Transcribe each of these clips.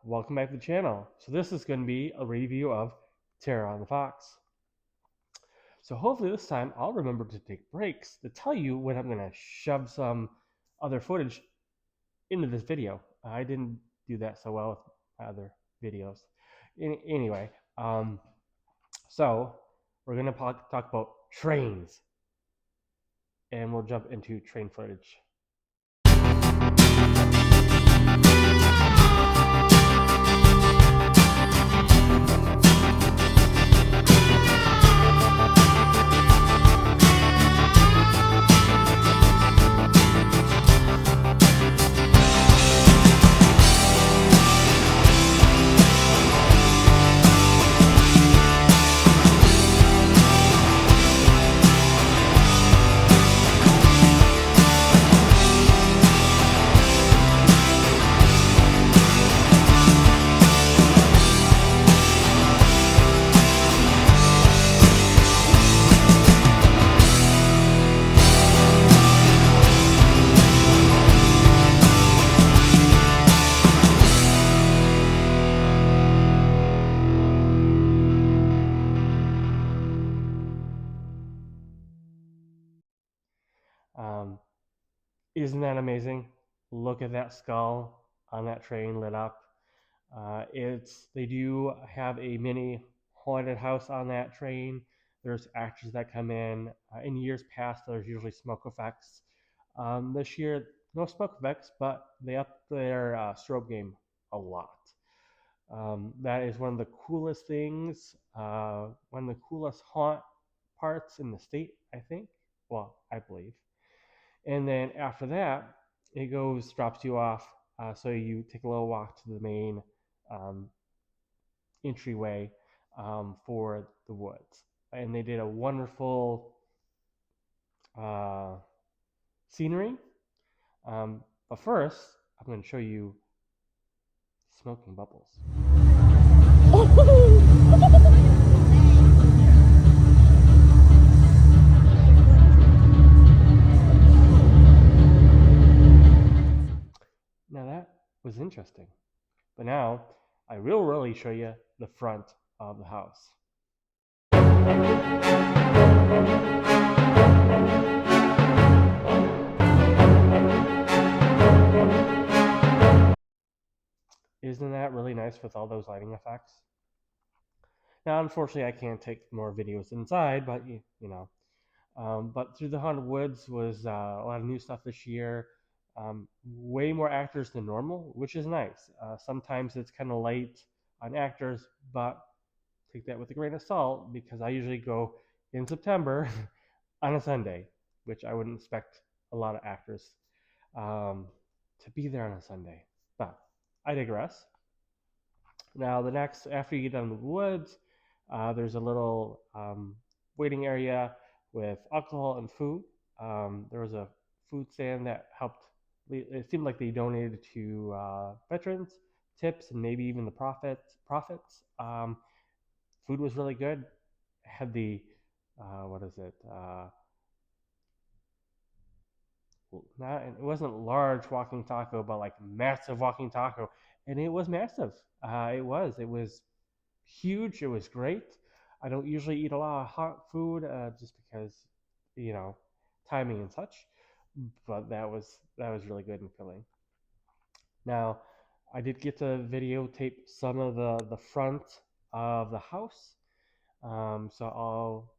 welcome back to the channel. So this is going to be a review of Terror on the Fox. So hopefully this time I'll remember to take breaks to tell you when I'm going to shove some other footage into this video. I didn't do that so well with my other videos. Anyway, so we're going to talk about trains, and we'll jump into train footage. Isn't that amazing? Look at that skull on that train lit up. They do have a mini haunted house on that train. There's actors that come in. In years past, there's usually smoke effects. This year, no smoke effects, but they upped their strobe game a lot. That is one of the coolest things, one of the coolest haunt parts in the state, I think. Well, I believe. And then after that, it drops you off. So you take a little walk to the main um, entryway for the woods. And they did a wonderful scenery. But first, I'm going to show you smoking bubbles. Now that was interesting. But now I will really show you the front of the house. Isn't that really nice with all those lighting effects? Now, unfortunately, I can't take more videos inside, but you know. But Through the Haunted Woods was a lot of new stuff this year. Way more actors than normal, which is nice. Sometimes it's kind of light on actors, but take that with a grain of salt because I usually go in September on a Sunday, which I wouldn't expect a lot of actors to be there on a Sunday. But I digress. Now, after you get done with the woods, there's a little waiting area with alcohol and food. There was a food stand that helped. It seemed like they donated to veterans, tips, and maybe even the profits. Food was really good. Had the what is it? It wasn't large walking taco, but like massive walking taco, and it was massive. It was huge. It was great. I don't usually eat a lot of hot food just because, you know, timing and such. But that was really good and filling. Now, I did get to videotape some of the front of the house, so I'll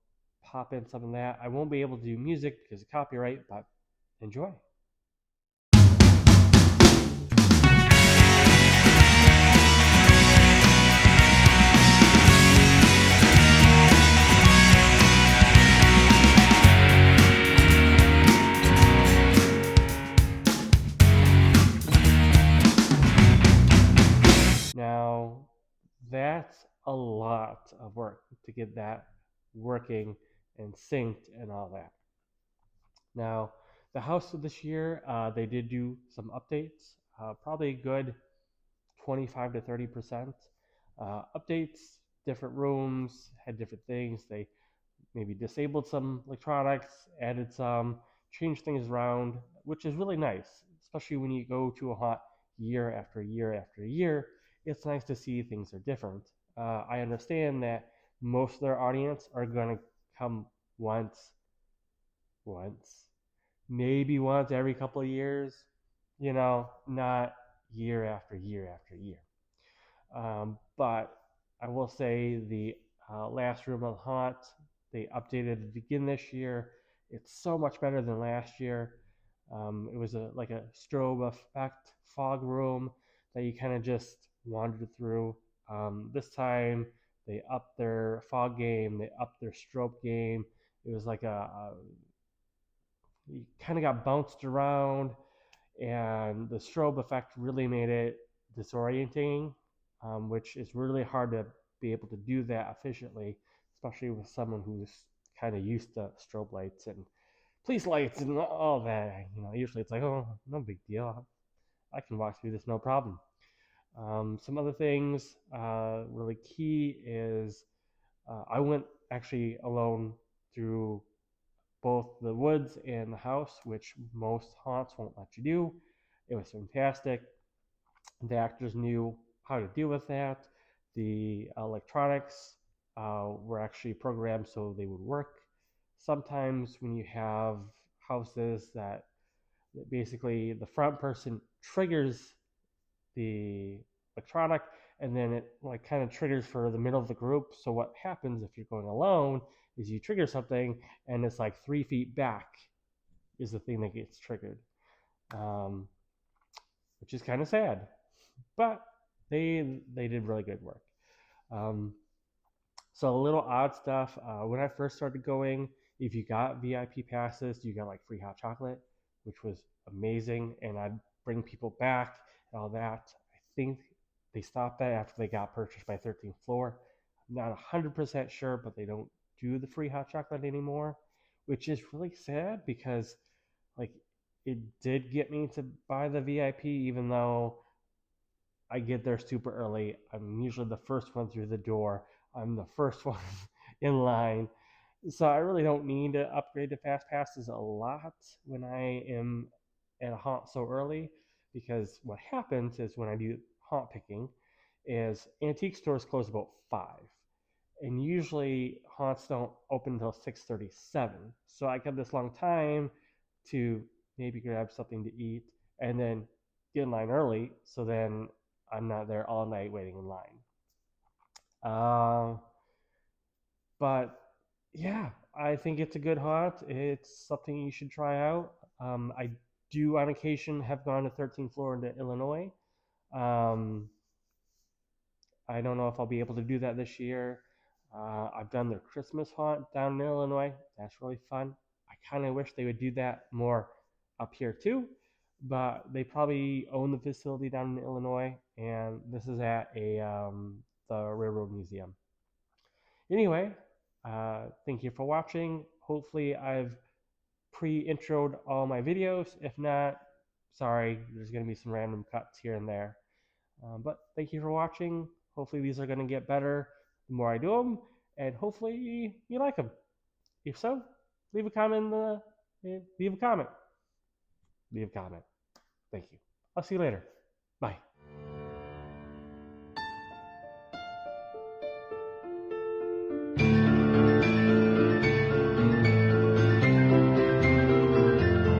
pop in some of that. I won't be able to do music because of copyright, but enjoy. Now, that's a lot of work to get that working and synced and all that. Now, the house of this year, they did do some updates, probably a good 25 to 30% updates. Different rooms had different things. They maybe disabled some electronics, added some, changed things around, which is really nice, especially when you go to a haunt year after year after year. it's nice to see things are different. I understand that most of their audience are going to come once, maybe once every couple of years, not year after year after year. But I will say the last Room of the Haunt, they updated it again this year. It's so much better than last year. It was like a strobe effect fog room that you kind of just wandered through. This time they upped their fog game, they upped their strobe game. It was like you kind of got bounced around, and the strobe effect really made it disorienting, which is really hard to be able to do that efficiently, especially with someone who's kind of used to strobe lights and police lights and all that. Usually it's like, oh, no big deal. I can walk through this no problem. Some other things really key is I went actually alone through both the woods and the house, which most haunts won't let you do. It was fantastic. The actors knew how to deal with that. The electronics were actually programmed so they would work. Sometimes when you have houses that basically the front person triggers the electronic, and then it like kind of triggers for the middle of the group. So what happens if you're going alone is you trigger something and it's like 3 feet back is the thing that gets triggered, which is kind of sad, but they did really good work. So a little odd stuff. When I first started going, if you got VIP passes, you got like free hot chocolate, which was amazing, and I'd bring people back and all that. I think they stopped that after they got purchased by 13th Floor. I'm not 100% sure, but they don't do the free hot chocolate anymore, which is really sad because like it did get me to buy the VIP, even though I get there super early. I'm usually the first one through the door. I'm the first one in line. So I really don't need to upgrade to fast passes a lot when I am at a haunt so early, because what happens is when I do haunt picking is antique stores close about 5, and usually haunts don't open until 6:37. So I got this long time to maybe grab something to eat and then get in line early, so then I'm not there all night waiting in line. But yeah, I think it's a good haunt. It's something you should try out. I do on occasion have gone to 13th Floor into Illinois. I don't know if I'll be able to do that this year. I've done their Christmas haunt down in Illinois. That's really fun. I kind of wish they would do that more up here too, but they probably own the facility down in Illinois, and this is at the Railroad Museum. Anyway, thank you for watching. Hopefully I've pre-introed all my videos. If not, sorry, there's going to be some random cuts here and there. But thank you for watching. Hopefully these are going to get better the more I do them, and hopefully you like them. If so, leave a comment. Leave a comment. Thank you. I'll see you later. Bye.